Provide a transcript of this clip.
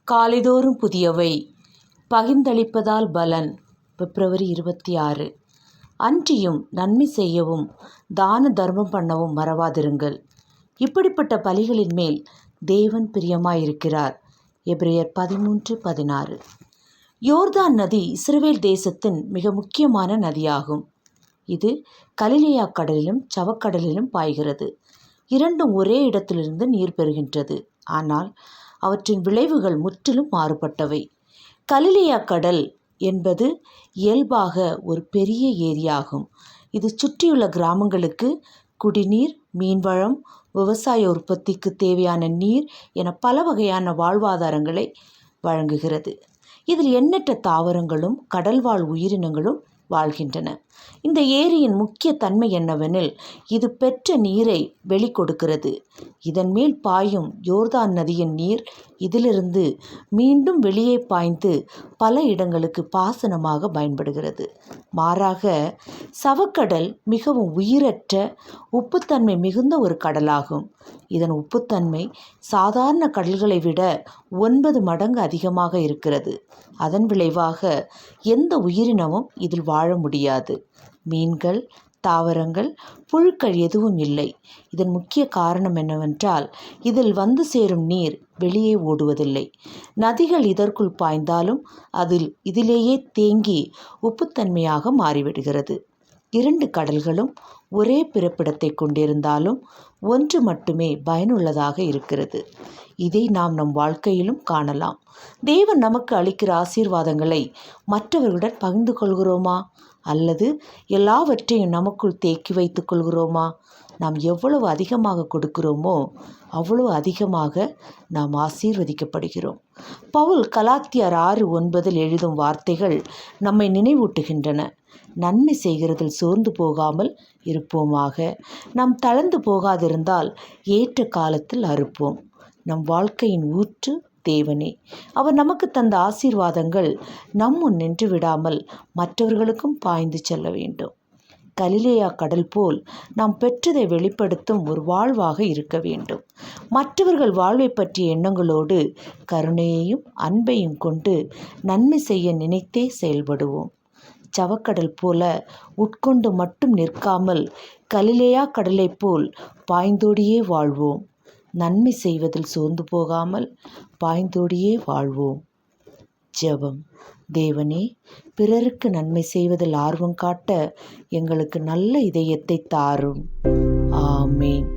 காலைதோறும் புதியவை பகிர்ந்தளிப்பதால் பலன். பிப்ரவரி 26. அன்றியும் நன்மை செய்யவும் தான தர்மம் பண்ணவும் மறவாதிருங்கள். இப்படிப்பட்ட பலிகளின் மேல் தேவன் பிரியமாயிருக்கிறார். எபிரேயர் 13:16. யோர்தான் நதி இஸ்ரவேல் தேசத்தின் மிக முக்கியமான நதியாகும். இது கலிலேயா கடலிலும் சவக்கடலிலும் பாய்கிறது. இரண்டும் ஒரே இடத்திலிருந்து நீர் பெறுகின்றது. ஆனால் அவற்றின் விளைவுகள் முற்றிலும் மாறுபட்டவை. கலிலேயா கடல் என்பது இயல்பாக ஒரு பெரிய ஏரியாகும். இது சுற்றியுள்ள கிராமங்களுக்கு குடிநீர், மீன்வளம், விவசாய உற்பத்திக்கு தேவையான நீர் என பல வகையான வாழ்வாதாரங்களை வழங்குகிறது. இதில் எண்ணற்ற தாவரங்களும் கடல்வாழ் உயிரினங்களும் வாழ்கின்றன. இந்த ஏரியின் முக்கிய தன்மை என்னவெனில், இது பெற்ற நீரை வெளிக்கொடுக்கிறது. இதன் மேல் பாயும் யோர்தான் நதியின் நீர் இதிலிருந்து மீண்டும் வெளியே பாய்ந்து பல இடங்களுக்கு பாசனமாக பயன்படுகிறது. மாறாக சவக்கடல் மிகவும் உயிரற்ற உப்புத்தன்மை மிகுந்த ஒரு கடலாகும். இதன் உப்புத்தன்மை சாதாரண கடல்களை விட 9 மடங்கு அதிகமாக இருக்கிறது. அதன் விளைவாக எந்த உயிரினமும் இதில் வாழ முடியாது. மீன்கள், தாவரங்கள், புழுக்கள் எதுவும் இல்லை. இதன் முக்கிய காரணம் என்னவென்றால், இதில் வந்து சேரும் நீர் வெளியே ஓடுவதில்லை. நதிகள் இதற்குள் பாய்ந்தாலும் இதிலேயே தேங்கி உப்புத்தன்மையாக மாறிவிடுகிறது. 2 கடல்களும் ஒரே பிறப்பிடத்தை கொண்டிருந்தாலும் ஒன்று மட்டுமே பயனுள்ளதாக இருக்கிறது. இதை நாம் நம் வாழ்க்கையிலும் காணலாம். தேவன் நமக்கு அளிக்கிற ஆசீர்வாதங்களை மற்றவர்களுடன் பகிர்ந்து கொள்கிறோமா? அல்லது எல்லாவற்றையும் நமக்குள் தேக்கி வைத்துக் கொள்கிறோமா? நாம் எவ்வளவு அதிகமாக கொடுக்கிறோமோ அவ்வளவு அதிகமாக நாம் ஆசீர்வதிக்கப்படுகிறோம். பவுல் கலாத்தியர் 6:9 எழுதும் வார்த்தைகள் நம்மை நினைவூட்டுகின்றன. நன்மை செய்கிறதில் சோர்ந்து போகாமல் இருப்போமாக. நாம் தளர்ந்து போகாதிருந்தால் ஏற்ற காலத்தில் அறுப்போம். நம் வாழ்க்கையின் ஊற்று தேவனே. அவர் நமக்கு தந்த ஆசீர்வாதங்கள் நம் முன் நின்று விடாமல் மற்றவர்களுக்கும் பாய்ந்து செல்ல வேண்டும். கலிலேயா கடல் போல் நாம் பெற்றதை வெளிப்படுத்தும் ஒரு வாழ்வாக இருக்க வேண்டும். மற்றவர்கள் வாழ்வை பற்றிய எண்ணங்களோடு கருணையையும் அன்பையும் கொண்டு நன்மை செய்ய நினைத்தே செயல்படுவோம். சவக்கடல் போல உட்கொண்டு மட்டும் நிற்காமல் கலிலேயா கடலைப் போல் பாய்ந்தோடியே வாழ்வோம். நன்மை செய்வதில் சோர்ந்து போகாமல் பாய்ந்தோடியே வாழ்வோம். ஜெபம். தேவனே, பிறருக்கு நன்மை செய்வதில் ஆர்வம் காட்ட எங்களுக்கு நல்ல இதயத்தை தாரும். ஆமேன்.